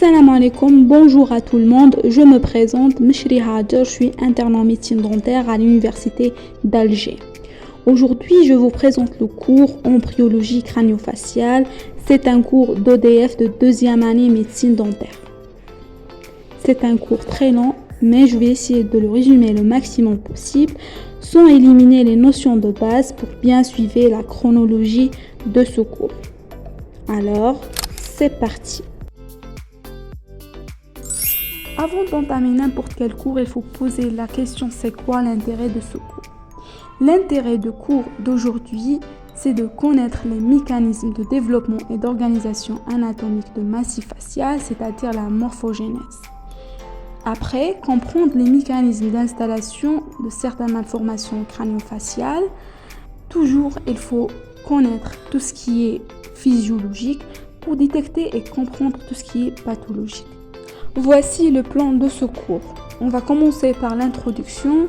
Salam alaikum, bonjour à tout le monde, je me présente, Meshri Hajar, je suis interne en médecine dentaire à l'université d'Alger. Aujourd'hui, je vous présente le cours embryologie crânio-faciale. C'est un cours d'ODF de deuxième année médecine dentaire. C'est un cours très long, mais je vais essayer de le résumer le maximum possible sans éliminer les notions de base pour bien suivre la chronologie de ce cours. Alors, c'est parti. Avant d'entamer n'importe quel cours, il faut poser la question c'est quoi l'intérêt de ce cours? L'intérêt du cours d'aujourd'hui, c'est de connaître les mécanismes de développement et d'organisation anatomique de massif facial, c'est-à-dire la morphogénèse. Après, comprendre les mécanismes d'installation de certaines malformations crânio-faciales. Toujours, il faut connaître tout ce qui est physiologique pour détecter et comprendre tout ce qui est pathologique. Voici le plan de ce cours. On va commencer par l'introduction.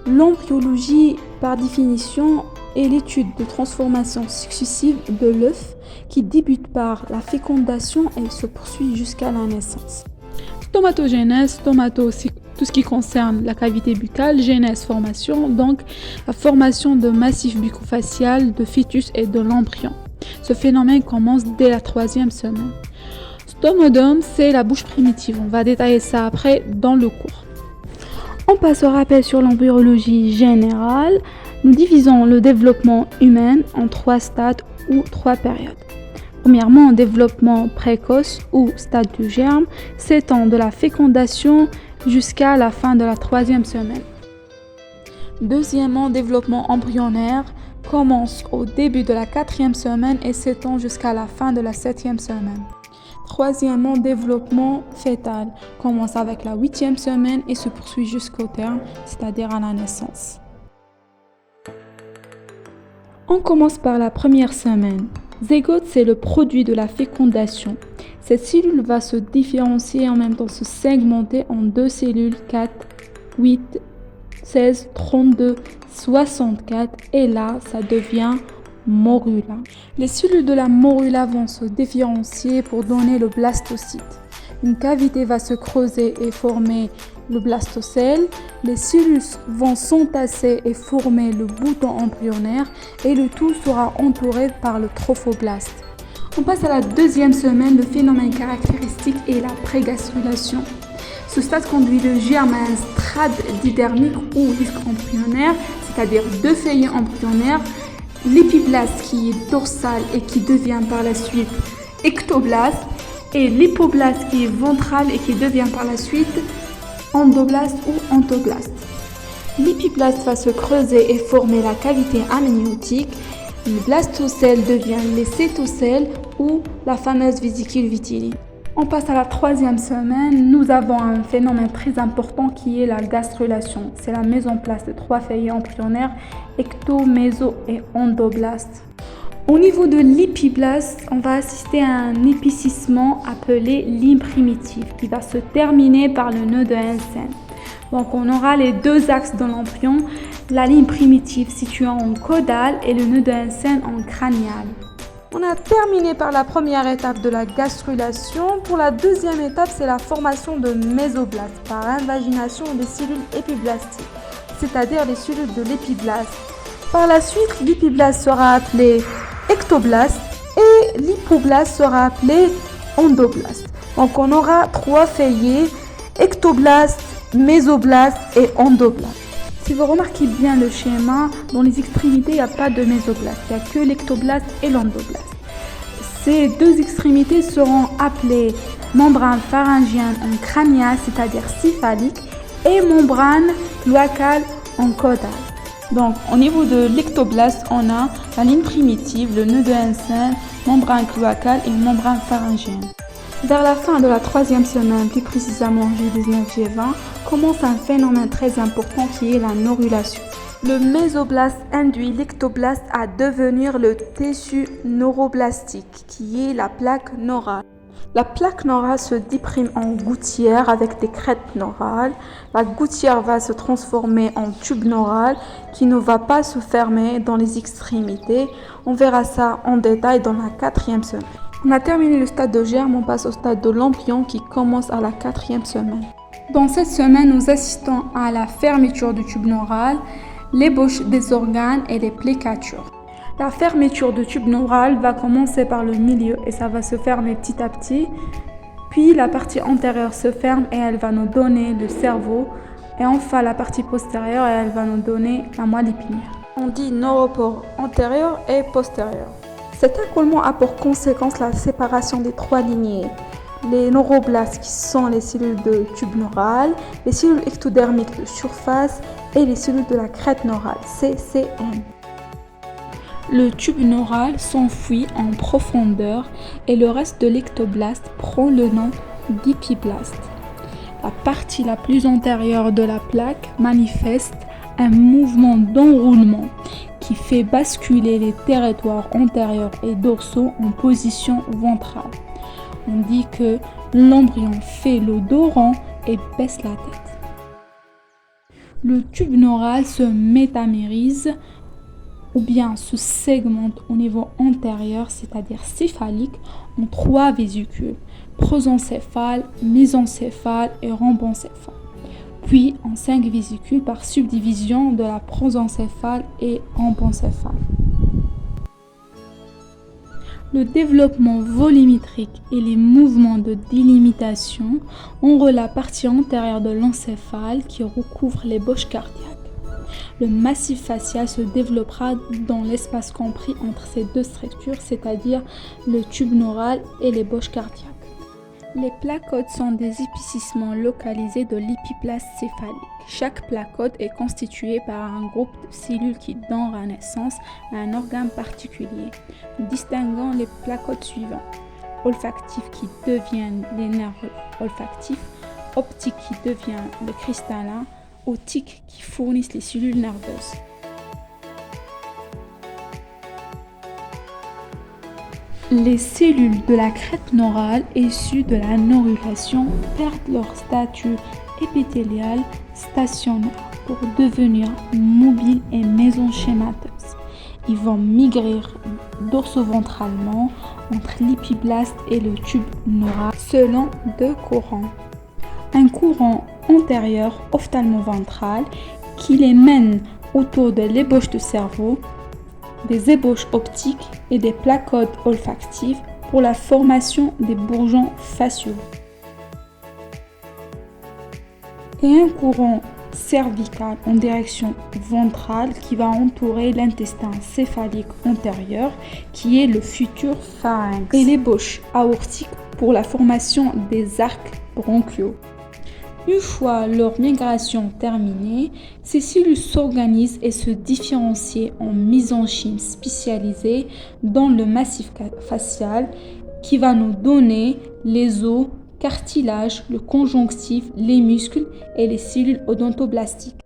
L'embryologie, par définition, est l'étude de transformation successive de l'œuf qui débute par la fécondation et se poursuit jusqu'à la naissance. Stomatogénèse, stomato, c'est tout ce qui concerne la cavité buccale, génèse, formation, donc la formation de massif bucco-facial, de fœtus et de l'embryon. Ce phénomène commence dès la 3e semaine. Stomodome, c'est la bouche primitive. On va détailler ça après dans le cours. On passe au rappel sur l'embryologie générale. Nous divisons le développement humain en 3 stades ou 3 périodes. Premièrement, développement précoce ou stade du germe, s'étend de la fécondation jusqu'à la fin de la 3e semaine. Deuxièmement, développement embryonnaire commence au début de la 4e semaine et s'étend jusqu'à la fin de la 7e semaine. Troisièmement, développement fœtal commence avec la 8e semaine et se poursuit jusqu'au terme, c'est-à-dire à la naissance. On commence par la première semaine. Zygote, c'est le produit de la fécondation. Cette cellule va se différencier et en même temps se segmenter en 2 cellules 4, 8, 16, 32, 64 et là, ça devient morula. Les cellules de la morula vont se différencier pour donner le blastocyte. Une cavité va se creuser et former le blastocèle. Les cellules vont s'entasser et former le bouton embryonnaire et le tout sera entouré par le trophoblaste. On passe à la 2e semaine. Le phénomène caractéristique est la prégastrulation. Ce stade conduit le germe à un strate didermique ou disque embryonnaire, c'est-à-dire 2 feuillets embryonnaires. L'épiblaste qui est dorsal et qui devient par la suite ectoblaste et l'hypoblaste qui est ventral et qui devient par la suite endoblaste ou ontoblaste. L'épiblaste va se creuser et former la cavité amniotique. Le blastocèle devient les cétocèles ou la fameuse vésicule vitelline. On passe à la 3e semaine. Nous avons un phénomène très important qui est la gastrulation. C'est la mise en place de 3 feuillets embryonnaires, ecto, méso et endoblaste. Au niveau de l'épiblaste, on va assister à un épicissement appelé ligne primitive qui va se terminer par le nœud de Hansen. Donc on aura les 2 axes de l'embryon, la ligne primitive située en caudale et le nœud de Hansen en cranial. On a terminé par la première étape de la gastrulation. Pour la 2e étape, c'est la formation de mésoblastes par invagination des cellules épiblastiques, c'est-à-dire les cellules de l'épiblaste. Par la suite, l'épiblaste sera appelé ectoblaste et l'hypoblaste sera appelé endoblaste. Donc on aura 3 feuillets, ectoblaste, mésoblaste et endoblaste. Si vous remarquez bien le schéma, dans les extrémités, il n'y a pas de mésoblaste, il n'y a que l'ectoblaste et l'endoblaste. Ces 2 extrémités seront appelées membrane pharyngienne en craniale, c'est-à-dire céphalique, et membrane cloacale en caudale. Donc, au niveau de l'ectoblaste, on a la ligne primitive, le nœud de Hansen, membrane cloacale et membrane pharyngienne. Vers la fin de la 3e semaine, plus précisément G19, G20, commence un phénomène très important qui est la neurulation. Le mésoblaste induit l'ectoblaste à devenir le tissu neuroblastique, qui est la plaque neurale. La plaque neurale se déprime en gouttière avec des crêtes neurales. La gouttière va se transformer en tube neural qui ne va pas se fermer dans les extrémités. On verra ça en détail dans la 4e semaine. On a terminé le stade de germe, on passe au stade de l'embryon qui commence à la 4e semaine. Dans cette semaine, nous assistons à la fermeture du tube neural, l'ébauche des organes et les plicatures. La fermeture du tube neural va commencer par le milieu et ça va se fermer petit à petit. Puis la partie antérieure se ferme et elle va nous donner le cerveau. Et enfin la partie postérieure et elle va nous donner la moelle épinière. On dit neuropore antérieur et postérieur. Cet écoulement a pour conséquence la séparation des 3 lignées. Les neuroblastes qui sont les cellules de tube neural, les cellules ectodermiques de surface et les cellules de la crête neurale, CCN. Le tube neural s'enfuit en profondeur et le reste de l'ectoblaste prend le nom d'épiblaste. La partie la plus antérieure de la plaque manifeste un mouvement d'enroulement qui fait basculer les territoires antérieurs et dorsaux en position ventrale. On dit que l'embryon fait le dos rond et baisse la tête. Le tube neural se métamérise ou bien se segmente au niveau antérieur, c'est-à-dire céphalique, en 3 vésicules, prosencéphale, mésencéphale et rhombencéphale, puis en 5 vésicules par subdivision de la prosencéphale et rhombencéphale. Le développement volumétrique et les mouvements de délimitation enroulent la partie antérieure de l'encéphale qui recouvre l'ébauche cardiaque. Le massif facial se développera dans l'espace compris entre ces 2 structures, c'est-à-dire le tube neural et l'ébauche cardiaque. Les placotes sont des épaississements localisés de l'épiblaste céphalique. Chaque placote est constituée par un groupe de cellules qui donnent naissance à un organe particulier. Nous distinguons les placotes suivantes. Olfactifs qui deviennent les nerfs olfactifs, optiques qui deviennent le cristallin, otiques qui fournissent les cellules nerveuses. Les cellules de la crête neurale issues de la neurulation perdent leur statut épithélial stationnaire pour devenir mobiles et mésenchémateuses. Ils vont migrer dorsoventralement entre l'épiblaste et le tube neural selon 2 courants. Un courant antérieur ophtalmo-ventral qui les mène autour de l'ébauche du cerveau, des ébauches optiques et des placotes olfactives pour la formation des bourgeons faciaux. Et un courant cervical en direction ventrale qui va entourer l'intestin céphalique antérieur qui est le futur pharynx et l'ébauche aortique pour la formation des arcs bronchiaux. Une fois leur migration terminée, ces cellules s'organisent et se différencient en mésenchymes spécialisés dans le massif facial qui va nous donner les os, cartilage, le conjonctif, les muscles et les cellules odontoblastiques.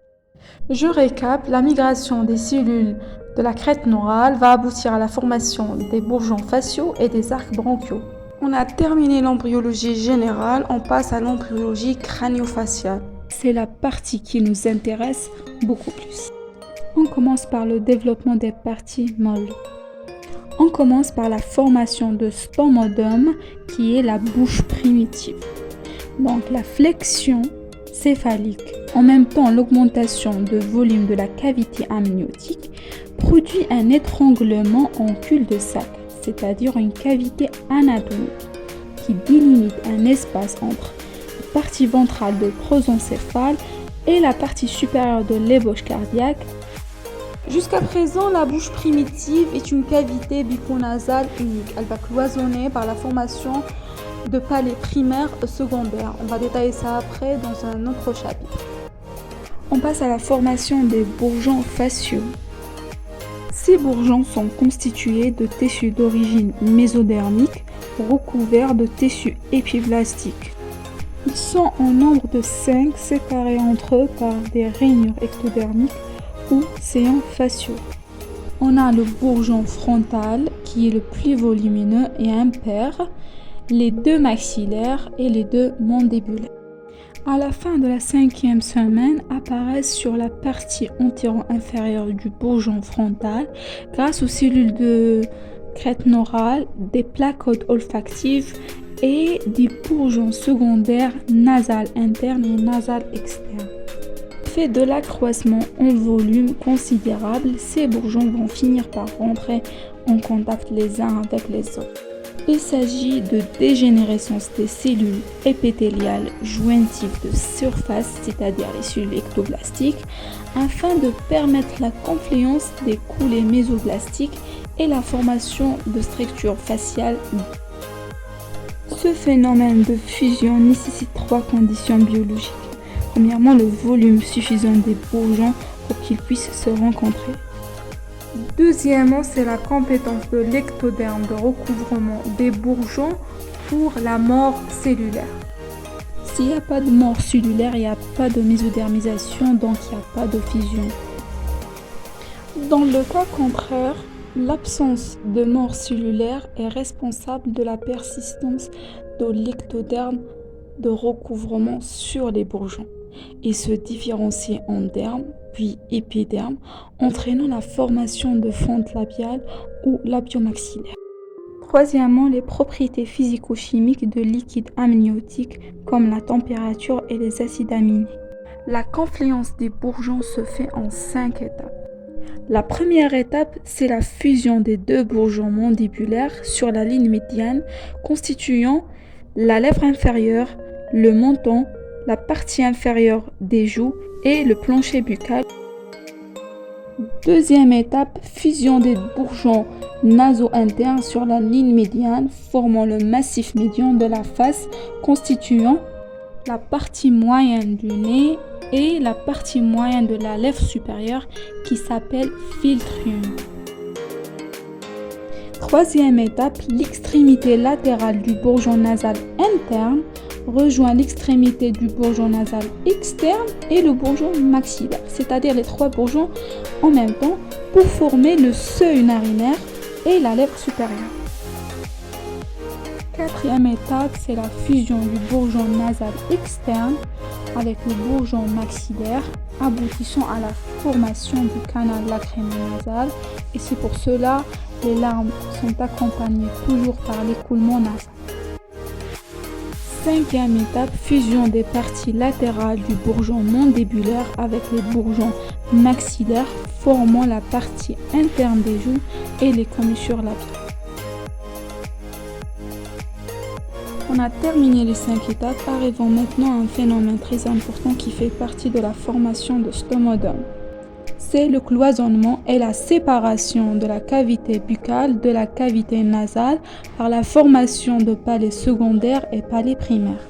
Je récap, la migration des cellules de la crête neurale va aboutir à la formation des bourgeons faciaux et des arcs bronchiaux. On a terminé l'embryologie générale, on passe à l'embryologie crânio-faciale. C'est la partie qui nous intéresse beaucoup plus. On commence par le développement des parties molles. On commence par la formation de stomodome qui est la bouche primitive. Donc la flexion céphalique, en même temps l'augmentation de volume de la cavité amniotique, produit un étranglement en cul-de-sac, c'est-à-dire une cavité anatomique qui délimite un espace entre la partie ventrale de prosencéphale et la partie supérieure de l'ébauche cardiaque. Jusqu'à présent, la bouche primitive est une cavité bucco-nasale unique. Elle va cloisonner par la formation de palais primaires et secondaires. On va détailler ça après dans un autre chapitre. On passe à la formation des bourgeons faciaux. Ces bourgeons sont constitués de tissus d'origine mésodermique recouverts de tissus épiblastiques. Ils sont en nombre de 5 séparés entre eux par des rainures ectodermiques ou sillons faciaux. On a le bourgeon frontal qui est le plus volumineux et impair, les 2 maxillaires et les 2 mandibulaires. À la fin de la 5e semaine, apparaissent sur la partie antéro-inférieure du bourgeon frontal, grâce aux cellules de crête neurale, des plaques olfactives et des bourgeons secondaires nasales internes et nasales externes. Du fait de l'accroissement en volume considérable, ces bourgeons vont finir par rentrer en contact les uns avec les autres. Il s'agit de dégénérescence des cellules épithéliales jointives de surface, c'est-à-dire les cellules ectoblastiques, afin de permettre la confluence des coulées mésoblastiques et la formation de structures faciales. Ce phénomène de fusion nécessite 3 conditions biologiques. Premièrement, le volume suffisant des bourgeons pour qu'ils puissent se rencontrer. Deuxièmement, c'est la compétence de l'ectoderme de recouvrement des bourgeons pour la mort cellulaire. S'il n'y a pas de mort cellulaire, il n'y a pas de mésodermisation, donc il n'y a pas de fusion. Dans le cas contraire, l'absence de mort cellulaire est responsable de la persistance de l'ectoderme de recouvrement sur les bourgeons. Il se différencie en derme, puis épiderme, entraînant la formation de fente labiale ou labiomaxillaire. Troisièmement, les propriétés physico-chimiques de liquides amniotiques comme la température et les acides aminés. La confluence des bourgeons se fait en 5 étapes. La première étape, c'est la fusion des 2 bourgeons mandibulaires sur la ligne médiane constituant la lèvre inférieure, le menton, la partie inférieure des joues et le plancher buccal. Deuxième étape, fusion des bourgeons naso-internes sur la ligne médiane formant le massif médian de la face constituant la partie moyenne du nez et la partie moyenne de la lèvre supérieure qui s'appelle philtrium. Troisième étape, l'extrémité latérale du bourgeon nasal interne rejoint l'extrémité du bourgeon nasal externe et le bourgeon maxillaire, c'est-à-dire les 3 bourgeons en même temps pour former le seuil narinaire et la lèvre supérieure. Quatrième étape, c'est la fusion du bourgeon nasal externe avec le bourgeon maxillaire, aboutissant à la formation du canal lacrymo-nasal, et c'est pour cela les larmes sont accompagnées toujours par l'écoulement nasal. Cinquième étape, fusion des parties latérales du bourgeon mandibulaire avec les bourgeons maxillaires formant la partie interne des joues et les commissures labiales. On a terminé les 5 étapes, arrivons maintenant à un phénomène très important qui fait partie de la formation de stomodome. C'est le cloisonnement et la séparation de la cavité buccale de la cavité nasale par la formation de palais secondaires et palais primaires.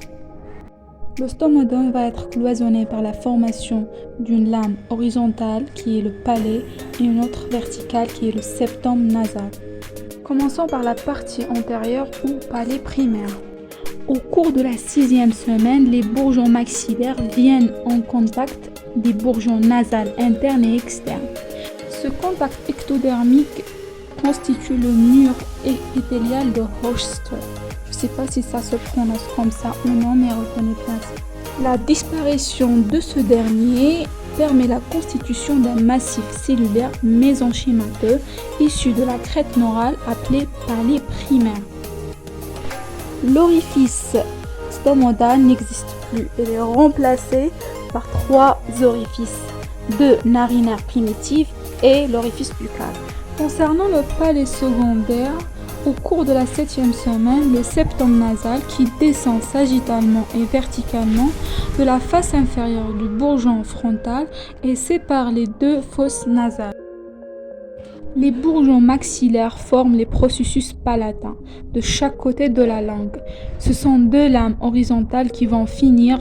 Le stomodome va être cloisonné par la formation d'une lame horizontale qui est le palais et une autre verticale qui est le septum nasal. Commençons par la partie antérieure ou palais primaire. Au cours de la 6e semaine, les bourgeons maxillaires viennent en contact des bourgeons nasales internes et externes. Ce contact ectodermique constitue le mur épithélial de Hochstre. Je ne sais pas si ça se prononce comme ça ou non, mais retenez bien ça. La disparition de ce dernier permet la constitution d'un massif cellulaire mésenchymateux issu de la crête neurale appelée palais primaire. L'orifice stomodal n'existe plus. Il est remplacé par 3 orifices, 2 narinaires primitifs et l'orifice buccal. Concernant le palais secondaire, au cours de la 7e semaine, le septum nasal qui descend sagittalement et verticalement de la face inférieure du bourgeon frontal et sépare les 2 fosses nasales. Les bourgeons maxillaires forment les processus palatins de chaque côté de la langue. Ce sont 2 lames horizontales qui vont finir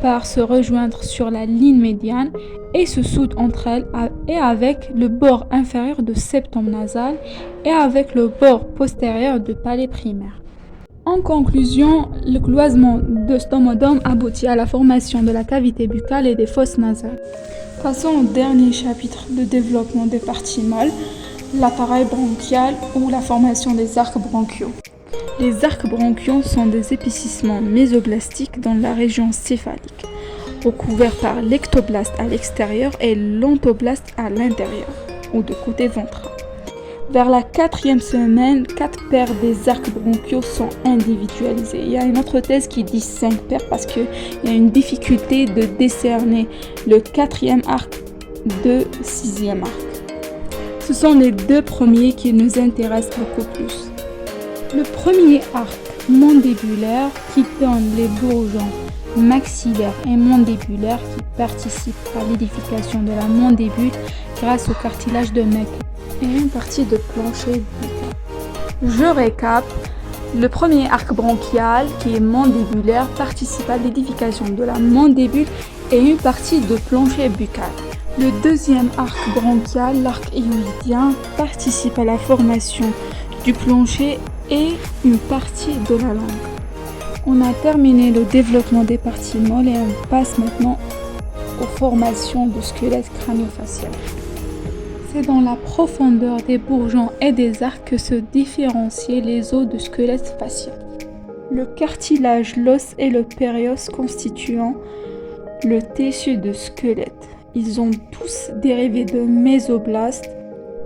par se rejoindre sur la ligne médiane et se soudent entre elles et avec le bord inférieur de septum nasal et avec le bord postérieur de palais primaire. En conclusion, le cloisonnement de stomodome aboutit à la formation de la cavité buccale et des fosses nasales. Passons au dernier chapitre de développement des parties molles, l'appareil bronchial ou la formation des arcs bronchiaux. Les arcs bronchiaux sont des épaississements mésoblastiques dans la région céphalique, recouverts par l'ectoblaste à l'extérieur et l'entoblaste à l'intérieur ou de côté ventral. Vers la 4e semaine, 4 paires des arcs bronchiaux sont individualisés. Il y a une autre thèse qui dit 5 paires parce qu'il y a une difficulté de décerner le 4e arc de 6e arc. Ce sont les deux premiers qui nous intéressent beaucoup plus. Le premier arc mandibulaire qui donne les bourgeons maxillaires et mandibulaires qui participent à l'édification de la mandibule grâce au cartilage de Meckel et une partie de plancher buccal. Je récap. Le premier arc bronchial qui est mandibulaire participe à l'édification de la mandibule et une partie de plancher buccal. Le deuxième arc bronchial, l'arc hyoïdien, participe à la formation du plancher et une partie de la langue. On a terminé le développement des parties molles et on passe maintenant aux formations du squelette crânio-facial. C'est dans la profondeur des bourgeons et des arcs que se différencient les os du squelette facial. Le cartilage, l'os et le périos constituant le tissu du squelette. Ils ont tous dérivé de mésoblastes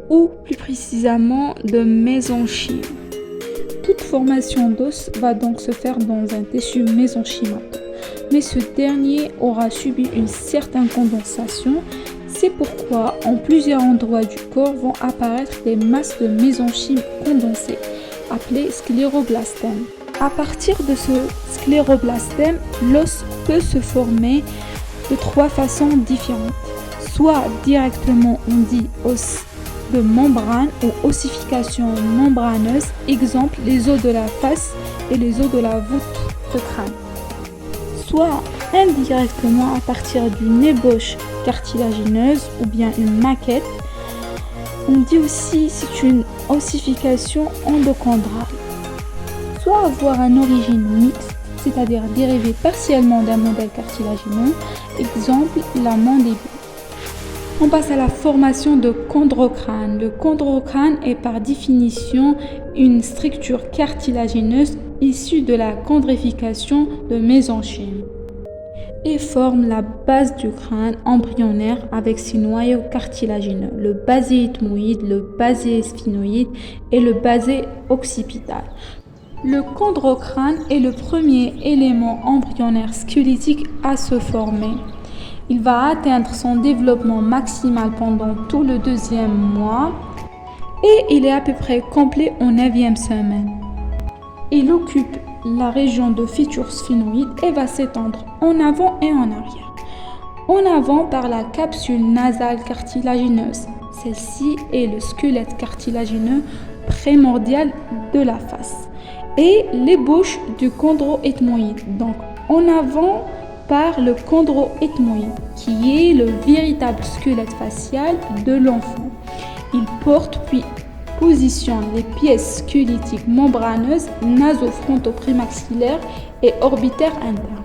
ou plus précisément de mésenchyme. Toute formation d'os va donc se faire dans un tissu mésenchymateux, mais ce dernier aura subi une certaine condensation. C'est pourquoi en plusieurs endroits du corps vont apparaître des masses de mésenchyme condensées, appelées scléroblastèmes. À partir de ce scléroblastème, l'os peut se former de 3 façons différentes. Soit directement on dit os de membrane ou ossification membraneuse, exemple les os de la face et les os de la voûte de crâne. Soit indirectement à partir d'une ébauche cartilagineuse ou bien une maquette. On dit aussi c'est une ossification endochondrale. Soit avoir une origine mixte, c'est-à-dire dérivé partiellement d'un modèle cartilagineux, exemple la mandibule. On passe à la formation de chondrocrâne. Le chondrocrâne est par définition une structure cartilagineuse issue de la chondrification de mésenchyme et forme la base du crâne embryonnaire avec ses noyaux cartilagineux, le basé ethmoïde, le basé sphenoïde et le basé occipital. Le chondrocrâne est le premier élément embryonnaire squelettique à se former. Il va atteindre son développement maximal pendant tout le 2e mois et il est à peu près complet en 9e semaine. Il occupe la région de feature sphénoïde et va s'étendre en avant et en arrière. En avant par la capsule nasale cartilagineuse. Celle-ci est le squelette cartilagineux primordial de la face. Et l'ébauche du chondroethmoïde. Donc en avant par le chondroethmoïde, qui est le véritable squelette facial de l'enfant. Il porte puis positionne les pièces squelettiques membraneuses naso-fronto-prémaxillaires et orbitaires internes.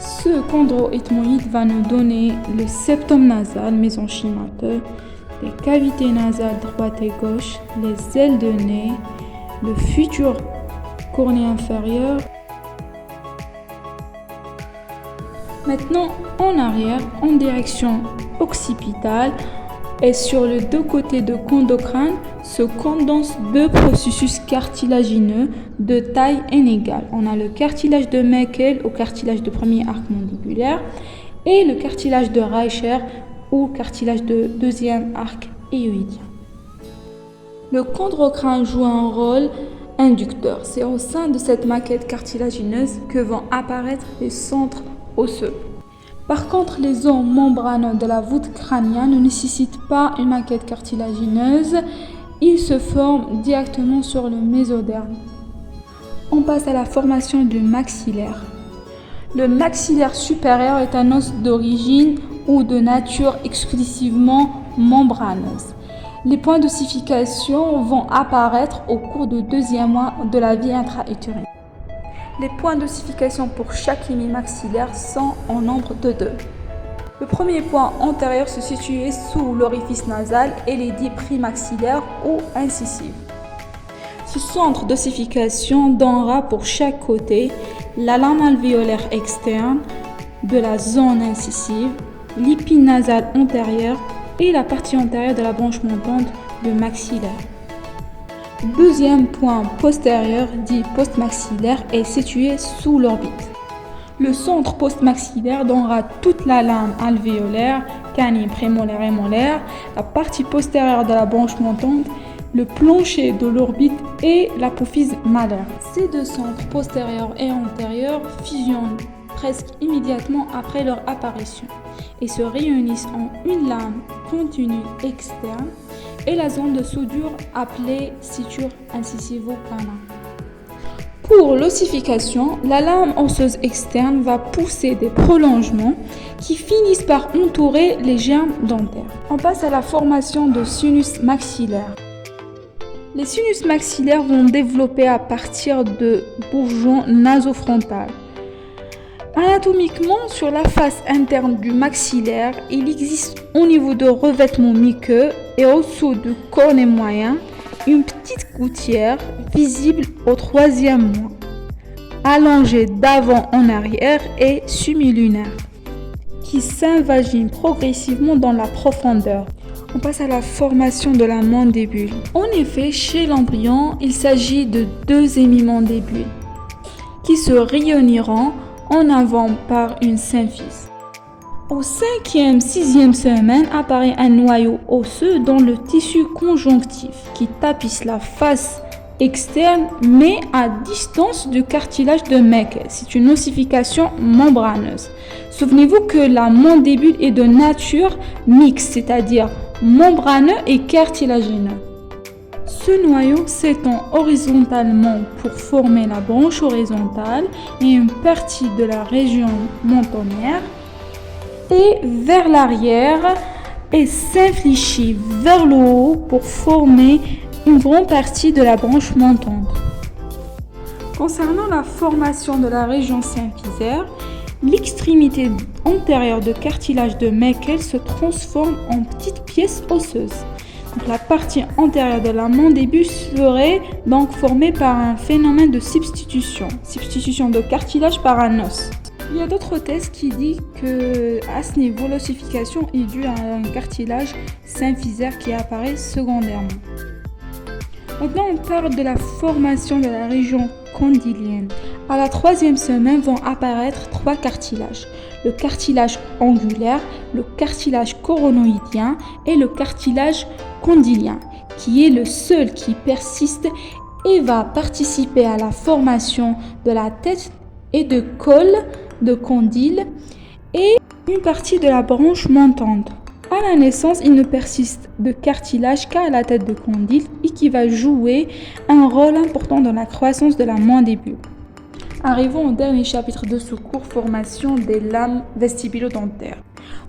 Ce chondroethmoïde va nous donner le septum nasal mésenchymateux, les cavités nasales droite et gauche, les ailes de nez, le futur cornée inférieur. Maintenant, en arrière, en direction occipitale et sur les deux côtés de chondrocrâne se condensent 2 processus cartilagineux de taille inégale. On a le cartilage de Meckel ou cartilage de premier arc mandibulaire et le cartilage de Reicher ou cartilage de 2e arc hyoïdien. Le chondrocrâne joue un rôle inducteur. C'est au sein de cette maquette cartilagineuse que vont apparaître les centres osseux. Par contre, les os membraneux de la voûte crânienne ne nécessitent pas une maquette cartilagineuse, ils se forment directement sur le mésoderme. On passe à la formation du maxillaire. Le maxillaire supérieur est un os d'origine ou de nature exclusivement membraneuse. Les points d'ossification vont apparaître au cours du 2e mois de la vie intra-utérine. Les points d'ossification pour chaque hémimaxillaire sont en nombre de 2. Le premier point antérieur se situe sous l'orifice nasal et les 10 prémaxillaires ou incisives. Ce centre d'ossification donnera pour chaque côté la lame alvéolaire externe de la zone incisive, l'épine nasale antérieure et la partie antérieure de la branche montante le maxillaire. Deuxième point postérieur, dit postmaxillaire, est situé sous l'orbite. Le centre postmaxillaire donnera toute la lame alvéolaire, canine, prémolaire et molaire, la partie postérieure de la branche montante, le plancher de l'orbite et l'apophyse malaire. Ces deux centres postérieurs et antérieurs fusionnent presque immédiatement après leur apparition et se réunissent en une lame continue externe et la zone de soudure appelée suture incisivo-canine. Pour l'ossification, la lame osseuse externe va pousser des prolongements qui finissent par entourer les germes dentaires. On passe à la formation de sinus maxillaire. Les sinus maxillaires vont développer à partir de bourgeons nasofrontales. Anatomiquement, sur la face interne du maxillaire, il existe au niveau de revêtement muqueux et au-dessous du cornet moyen, une petite gouttière visible au troisième mois, allongée d'avant en arrière et semi-lunaire, qui s'invagine progressivement dans la profondeur. On passe à la formation de la mandibule. En effet, chez l'embryon, il s'agit de deux hémimandibule qui se réuniront en avant par une symphyse. Au 5e, 6e semaine apparaît un noyau osseux dans le tissu conjonctif qui tapisse la face externe mais à distance du cartilage de Meckel. C'est une ossification membraneuse. Souvenez-vous que la mandibule est de nature mixte, c'est-à-dire membraneux et cartilagineux. Ce noyau s'étend horizontalement pour former la branche horizontale et une partie de la région mentonnière et vers l'arrière et s'infléchit vers le haut pour former une grande partie de la branche montante. Concernant la formation de la région symphysaire, l'extrémité antérieure de cartilage de Meckel se transforme en petites pièces osseuses. Donc, la partie antérieure de la mandibule serait donc formée par un phénomène de substitution de cartilage par un os. Il y a d'autres thèses qui disent que à ce niveau, l'ossification est due à un cartilage symphysaire qui apparaît secondairement. Maintenant, on parle de la formation de la région condylienne. À la 3e semaine vont apparaître 3 cartilages. Le cartilage angulaire, le cartilage coronoïdien et le cartilage condylien, qui est le seul qui persiste et va participer à la formation de la tête et de col de condyle et une partie de la branche montante. À la naissance, il ne persiste de cartilage qu'à la tête de condyle et qui va jouer un rôle important dans la croissance de la mandibule. Arrivons au dernier chapitre de ce cours, formation des lames vestibulodentaires.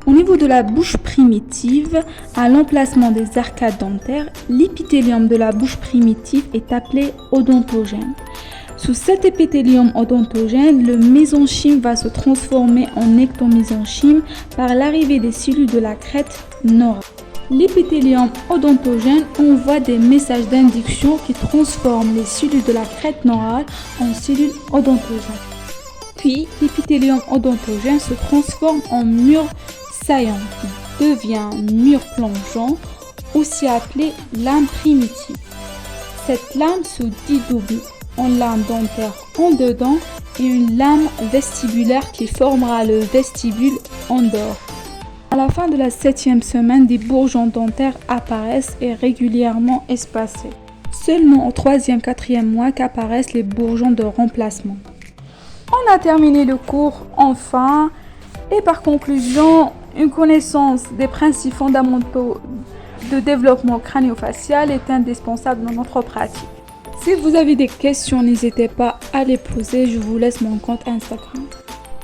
Au niveau de la bouche primitive, à l'emplacement des arcades dentaires, l'épithélium de la bouche primitive est appelé odontogène. Sous cet épithélium odontogène, le mésenchyme va se transformer en ectomésenchyme par l'arrivée des cellules de la crête neurale. L'épithélium odontogène envoie des messages d'induction qui transforment les cellules de la crête neurale en cellules odontogènes. Puis, l'épithélium odontogène se transforme en mur saillant qui devient mur plongeant, aussi appelé lame primitive. Cette lame se dédouble en lame dentaire en dedans et une lame vestibulaire qui formera le vestibule en dehors. À la fin de la 7e semaine, des bourgeons dentaires apparaissent et régulièrement espacés. Seulement au 3e, 4e mois qu'apparaissent les bourgeons de remplacement. On a terminé le cours enfin et par conclusion, une connaissance des principes fondamentaux de développement crânio-facial est indispensable dans notre pratique. Si vous avez des questions, n'hésitez pas à les poser, je vous laisse mon compte Instagram.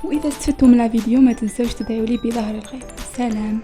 وإذا استفدتوا من الفيديو ما تنسوش تدعوا لي بظهر الخير. سلام.